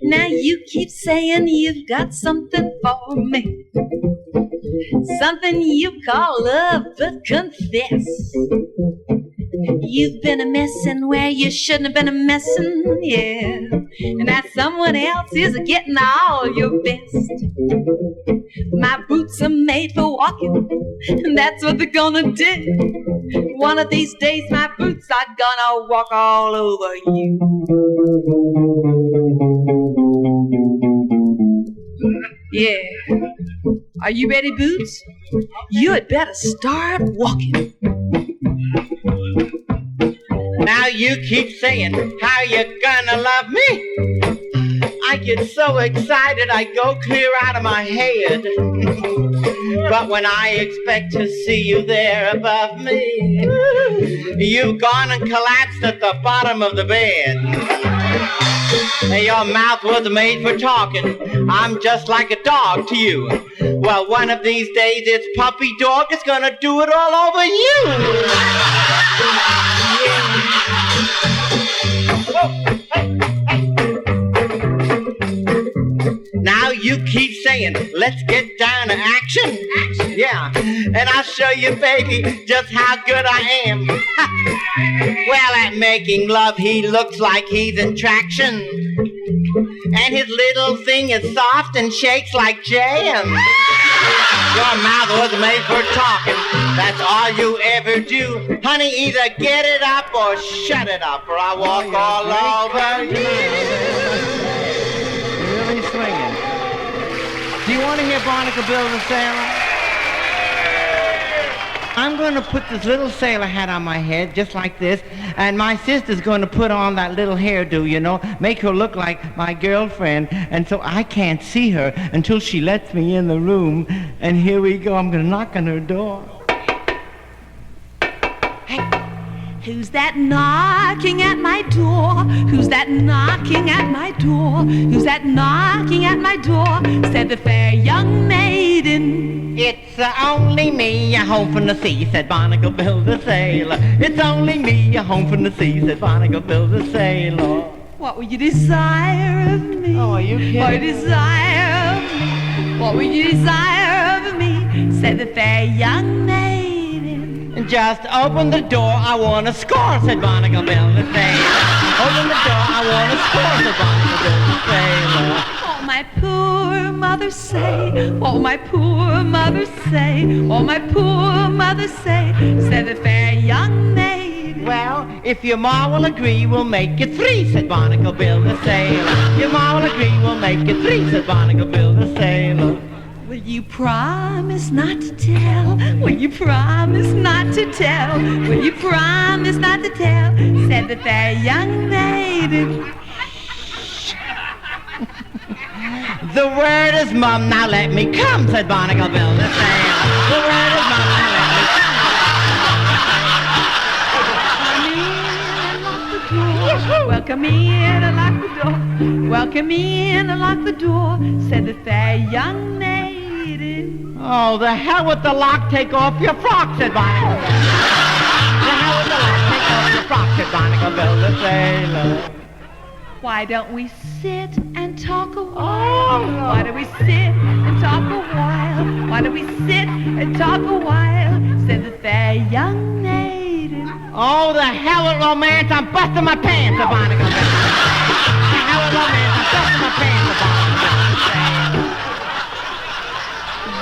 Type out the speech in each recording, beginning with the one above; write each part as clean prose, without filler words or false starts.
Now you keep saying you've got something for me, something you call love, but confess you've been a messin' where you shouldn't have been a messin', yeah. And that someone else is getting all your best. My boots are made for walking, and that's what they're gonna do. One of these days my boots are gonna walk all over you. Yeah. Are you ready, Boots? You had better start walking. Now you keep saying how you gonna love me. I get so excited I go clear out of my head. But when I expect to see you there above me, you've gone and collapsed at the bottom of the bed. Your mouth was made for talking. I'm just like a dog to you. Well, one of these days this puppy dog is gonna do it all over you. Now you keep saying, let's get down to action. Yeah, and I'll show you, baby, just how good I am. Well, at making love, he looks like he's in traction. And his little thing is soft and shakes like jam. Your mouth was made for talking. That's all you ever do. Honey, either get it up or shut it up, or I'll walk all over you. Really swinging. Do you want to hear Barnacle Bill the Sailor? I'm going to put this little sailor hat on my head, just like this, and my sister's going to put on that little hairdo, you know, make her look like my girlfriend, and so I can't see her until she lets me in the room, and here we go, I'm going to knock on her door. Who's that knocking at my door? Who's that knocking at my door? Who's that knocking at my door? Said the fair young maiden. It's only me, home from the sea, said Barnacle Bill the Sailor. It's only me, home from the sea, said Barnacle Bill the Sailor. What will you desire of me? Oh, are you kidding? What will you desire of me? What will you desire of me? Said the fair young maiden. Just open the door, I want to score, said Barnacle Bill the Sailor. Open the door, I want to score, said Barnacle Bill the Sailor. Oh, my poor mother say, oh, my poor mother say, oh, my poor mother say, said the fair young maid. Well, if your ma will agree, we'll make it 3, said Barnacle Bill the Sailor. Your ma will agree, we'll make it 3, said Barnacle Bill the Sailor. Will you promise not to tell? Will you promise not to tell? Will you promise not to tell? Said the fair young maiden. The word is mum, now let me come, said Barnacle Bill the Sailor. The word is mum, now let me come. Honey, door. Welcome in and lock the door. Welcome in and lock the door, said the fair young maiden. Oh, the hell with the lock, take off your frock, said Barnacle Bill. The hell with the lock, take off your frock, said Barnacle Bill the sailor. Why don't we sit and talk a while? Why don't we sit and talk a while? Why don't we sit and talk a while? Said the fair young maiden. Oh, the hell with romance, I'm busting my pants, said Barnacle Bill. The hell with romance, I'm busting my pants, said Barnacle Bill.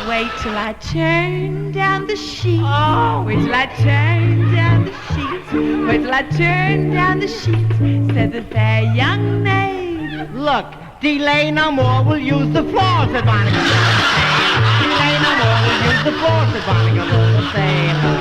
Wait till I turn down the sheets. Oh. Wait till I turn down the sheets. Wait till I turn down the sheets, said the fair young maid. Look, delay no more, we'll use the floor, said Barnacle Bill. Delay no more, we'll use the floor, said Barnacle Bill the sailor.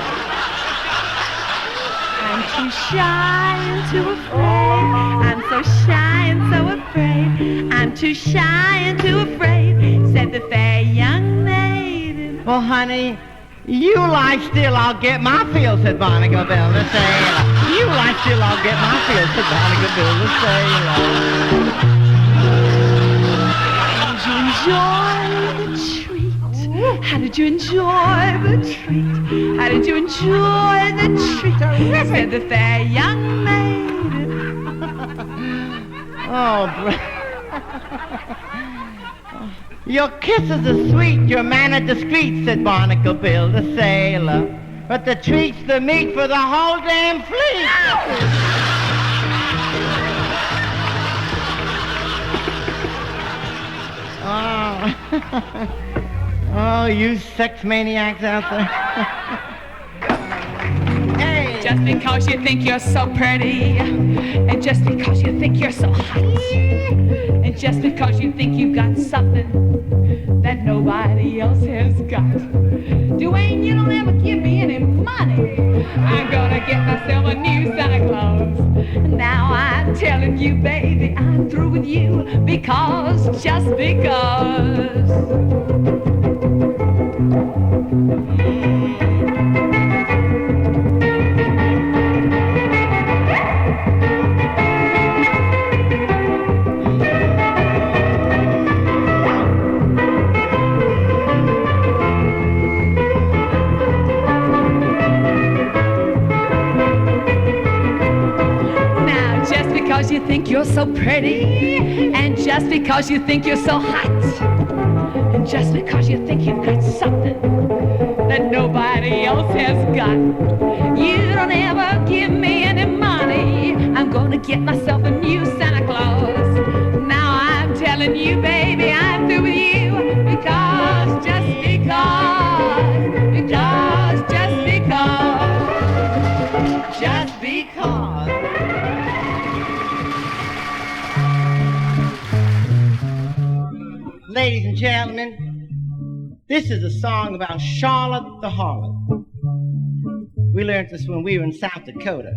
I'm too shy and too afraid. I'm so shy and so afraid. I'm too shy and too afraid, said the fair young maiden. Well, honey, you lie still, I'll get my fill, said Barnacle Bill the sailor. You lie still, I'll get my fill, said Barnacle Bill the sailor. How did you enjoy the treat? How did you enjoy the treat? Said the fair young maiden. Oh, your kisses are sweet, your manner discreet, said Barnacle Bill the sailor. But the treat's the meat for the whole damn fleet. Oh. Oh, you sex maniacs out there. Hey. Just because you think you're so pretty, and just because you think you're so hot, and just because you think you've got something that nobody else has got. Dwayne, you don't ever give me any money. I'm gonna get myself a new Santa Claus. Now I'm telling you, baby, I'm through with you, because, just because. Because you think you're so pretty, and just because you think you're so hot, and just because you think you've got something that nobody else has got, you don't ever give me any money. I'm gonna get myself a new Santa Claus. Now I'm telling you, baby, I'm through with you, because, just because, just because, just because. Ladies and gentlemen, this is a song about Charlotte the Harlot. We learned this when we were in South Dakota.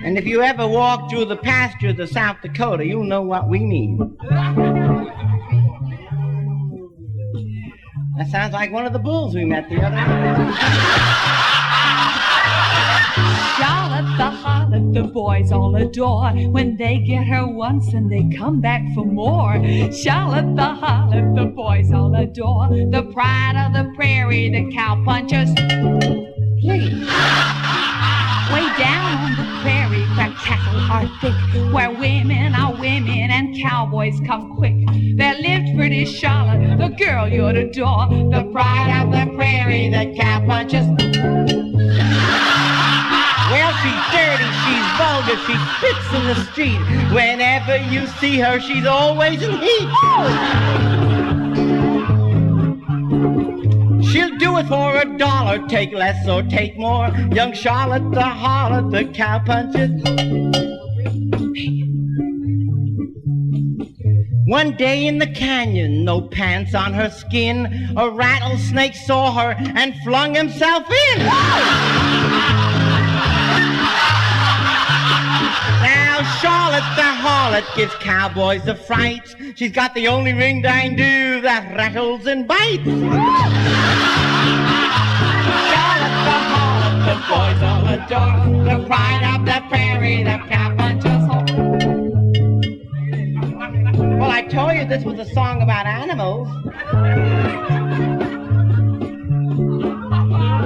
And if you ever walk through the pastures of South Dakota, you'll know what we mean. That sounds like one of the bulls we met the other night. Charlotte the harlot, the boys all adore. When they get her once and they come back for more. Charlotte the harlot, the boys all adore. The pride of the prairie, the cowpunchers. Please. Way down on the prairie where cattle are thick, where women are women and cowboys come quick. There lived pretty Charlotte, the girl you'd adore. The pride of the prairie, the cowpunchers. Well, she's dirty, she's vulgar, she spits in the street. Whenever you see her, she's always in heat. She'll do it for $1, take less or take more. Young Charlotte the harlot, the cowpuncher. One day in the canyon, no pants on her skin, a rattlesnake saw her and flung himself in. Now Charlotte the harlot gives cowboys the fright. She's got the only ring-dang-do that rattles and bites. Charlotte pride of the prairie, the cowpuncher's home. Well, I told you this was a song about animals.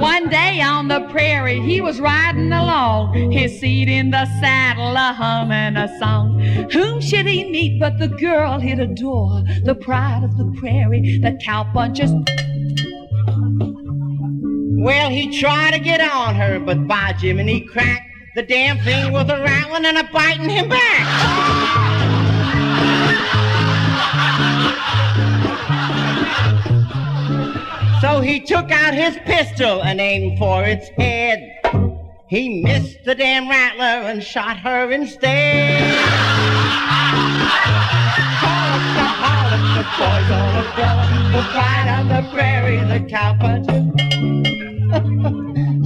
One day on the prairie, he was riding along, his seat in the saddle, a-humming a song. Whom should he meet but the girl he'd adore, the pride of the prairie, the cowpuncher's. Well, he tried to get on her, but by Jiminy crack, the damn thing was a rattling and a biting him back. So he took out his pistol and aimed for its head. He missed the damn rattler and shot her instead. Hollip, the boys all abroad, the pride of the prairie, the cowpuncher.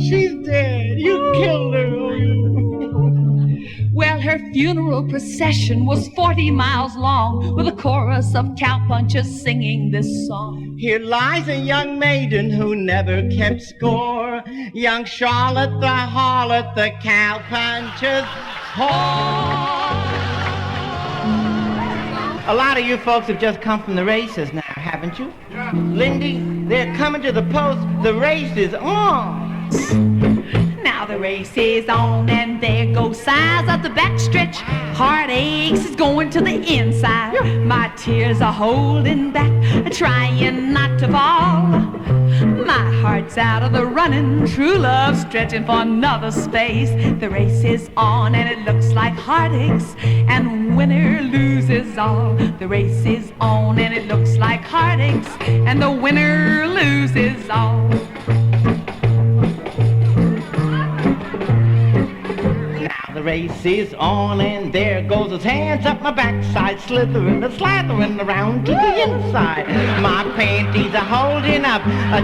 She's dead. You killed her. Well, her funeral procession was 40 miles long, with a chorus of cowpunchers singing this song. Here lies a young maiden who never kept score. Young Charlotte the harlot, the cowpuncher's whore. A lot of you folks have just come from the races now, haven't you? Yeah. Lindy, they're coming to the post. The race is on. Now the race is on and there goes sighs up the backstretch. Heartaches is going to the inside. My tears are holding back, trying not to fall. My heart's out of the running, true love stretching for another space. The race is on and it looks like heartaches, and winner loses all. The race is on and it looks like heartaches, and the winner loses all. The race is on and there goes his hands up my backside, slithering and slathering around to the inside. My panties are holding up,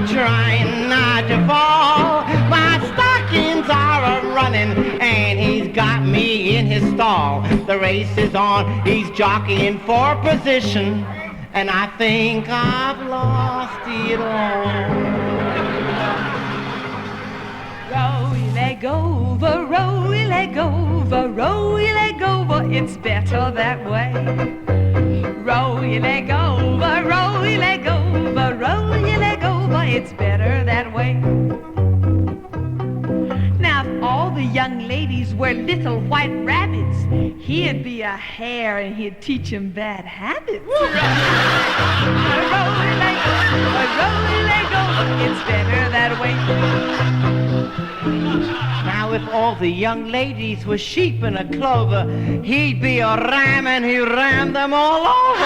trying not to fall. My stockings are a-running and he's got me in his stall. The race is on, he's jockeying for position, and I think I've lost it all. Row-leg over, row-leg over, row-leg over, it's better that way. Row-leg over, row-leg over, row-leg over, it's better that way. Now if all the young ladies were little white rabbits, he'd be a hare and he'd teach them bad habits. Row-leg over, row-leg over, it's better that way. Now if all the young ladies were sheep in a clover, he'd be a ram and he'd ram them all over.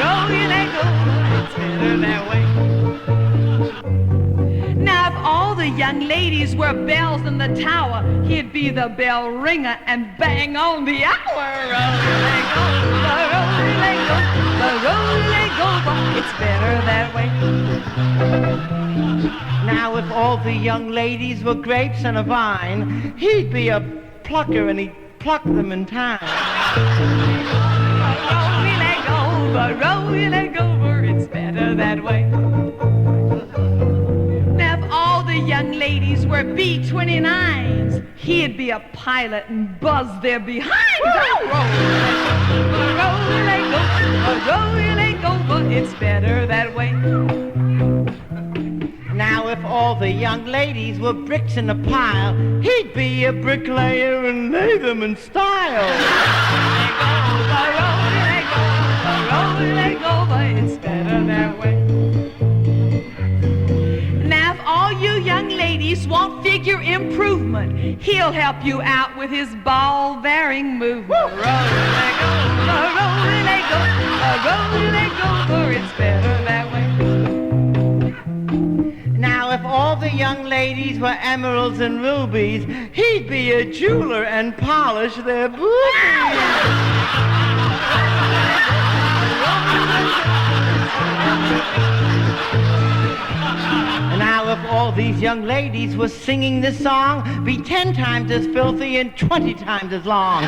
Row-leg over, it's better that way. Now if all the young ladies were bells in the tower, he'd be the bell ringer and bang on the hour. Row-leg over, it's better that way. Now if all the young ladies were grapes on a vine, he'd be a plucker and he'd pluck them in time. Row-leg over, it's better that way. Now if all the young ladies were B-29s, he'd be a pilot and buzz their behinds. Row-leg over, it's better that way. Now if all the young ladies were bricks in a pile, he'd be a bricklayer and lay them in style. Row-leg over, it's better that way. Now if all you young ladies want figure improvement, he'll help you out with his ball-bearing movement. Row-leg over, it's better that way. Now if all the young ladies were emeralds and rubies, he'd be a jeweler and polish their boobies. Now if all these young ladies were singing this song, be 10 times as filthy and 20 times as long.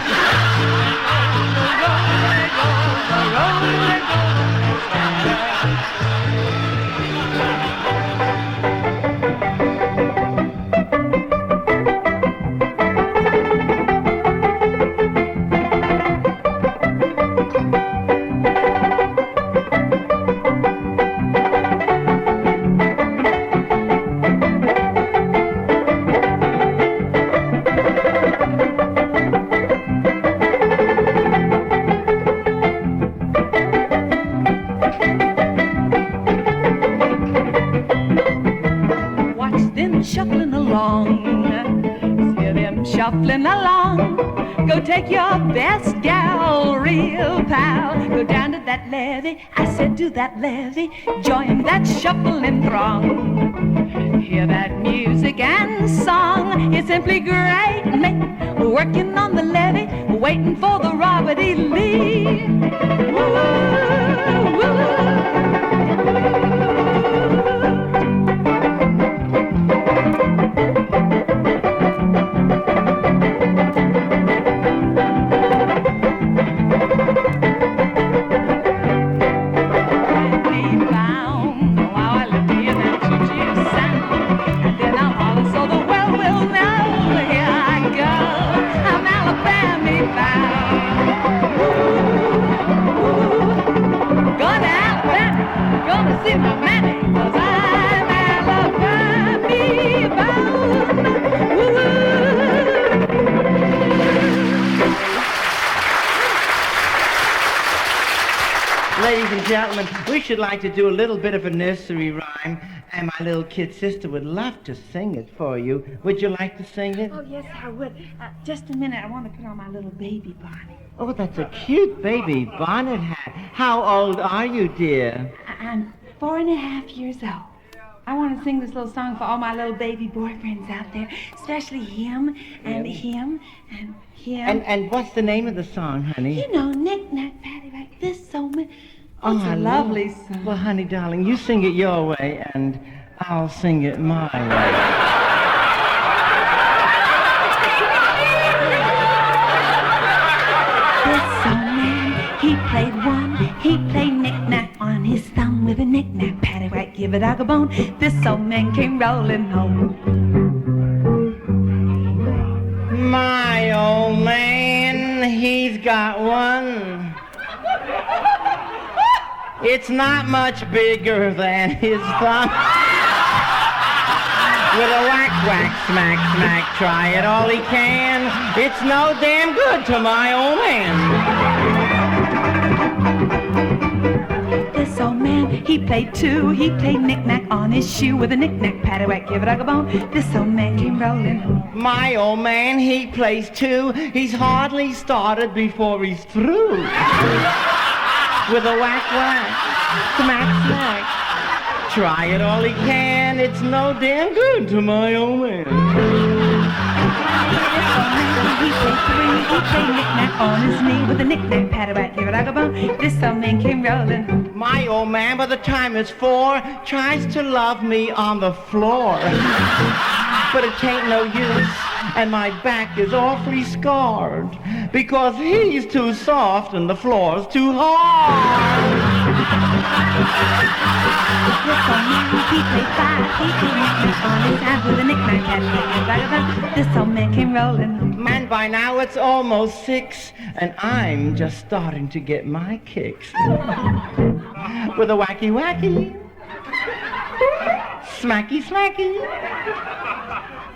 shuffling along. Go take your best gal, real pal. Go down to that levee, I said to that levee. Join that shuffling throng. Hear that music and song. It's simply great, mate. Working on the levee, waiting for the Robert E. Lee. Woo, woo. See my mammy, 'cause I'm Alabama bound. Ladies and gentlemen, we should like to do a little bit of a nursery rhyme, and my little kid sister would love to sing it for you. Would you like to sing it? Oh, yes, I would. Just a minute, I want to put on my little baby bonnet. Oh, that's a cute baby bonnet hat. How old are you, dear? I'm 4.5 years old. I want to sing this little song for all my little baby boyfriends out there, especially him and him and him. And what's the name of the song, honey? You know, knick-knack, paddywhack, this so much. Oh, It's a lovely song. Well, honey, darling, you sing it your way, and I'll sing it my way. He played one, he played knick-knack on his thumb with a knick-knack, paddywhack, give a dog a bone. This old man came rolling home. My old man, he's got one. It's not much bigger than his thumb. With a whack, whack, smack, smack, try it all he can. It's no damn good to my old man. This old man, he played two. He played knick-knack on his shoe with a knick-knack, paddywhack, give a dog a bone. This old man came rolling home. My old man, he plays two. He's hardly started before he's through. With a whack, whack, smack, smack. Try it all he can. It's no damn good to my old man. He played three. He played knick-knack on his knee with a knick-knack, paddywhack, give a dog a bone. This old man came rolling. My old man, by the time it's 4, tries to love me on the floor. But it ain't no use, and my back is awfully scarred, because he's too soft and the floor's too hard. This old man, he played 5. He played knick-knack on his hand with a knick-knack, paddywhack, give a dog a bone. This old man came rolling. Man, by now it's almost 6, and I'm just starting to get my kicks. With a wacky wacky, smacky smacky,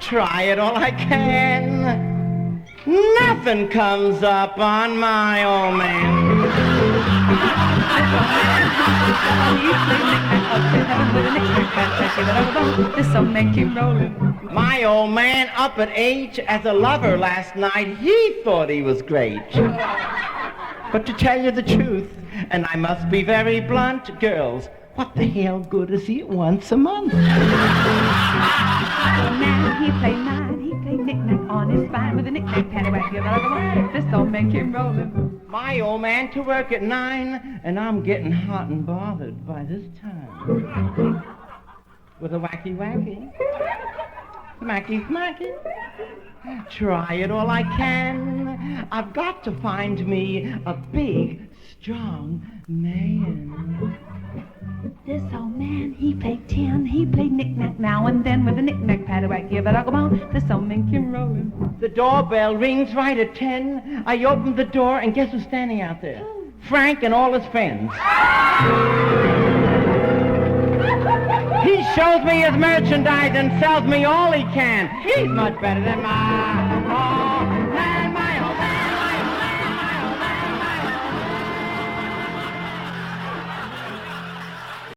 try it all I can. Nothing comes up on my old man. This old man came rolling. My old man up at age as a lover last night, he thought he was great. But to tell you the truth, and I must be very blunt, girls, what the hell good is he once a month? Man, he played 9. He played knick-knack on his spine with a knick-knack, paddywhack, give a dog a bone. This old man came rolling. My old man to work at 9, and I'm getting hot and bothered by this time. With a wacky wacky, smacky smacky, try it all I can. I've got to find me a big, strong man. This old man, he played 10. He played knick-knack now and then with a knick-knack, paddywhack, give a dog a bone. This old man came rolling. The doorbell rings right at 10. I open the door, and guess who's standing out there? Frank and all his friends. He shows me his merchandise and sells me all he can. He's much better than my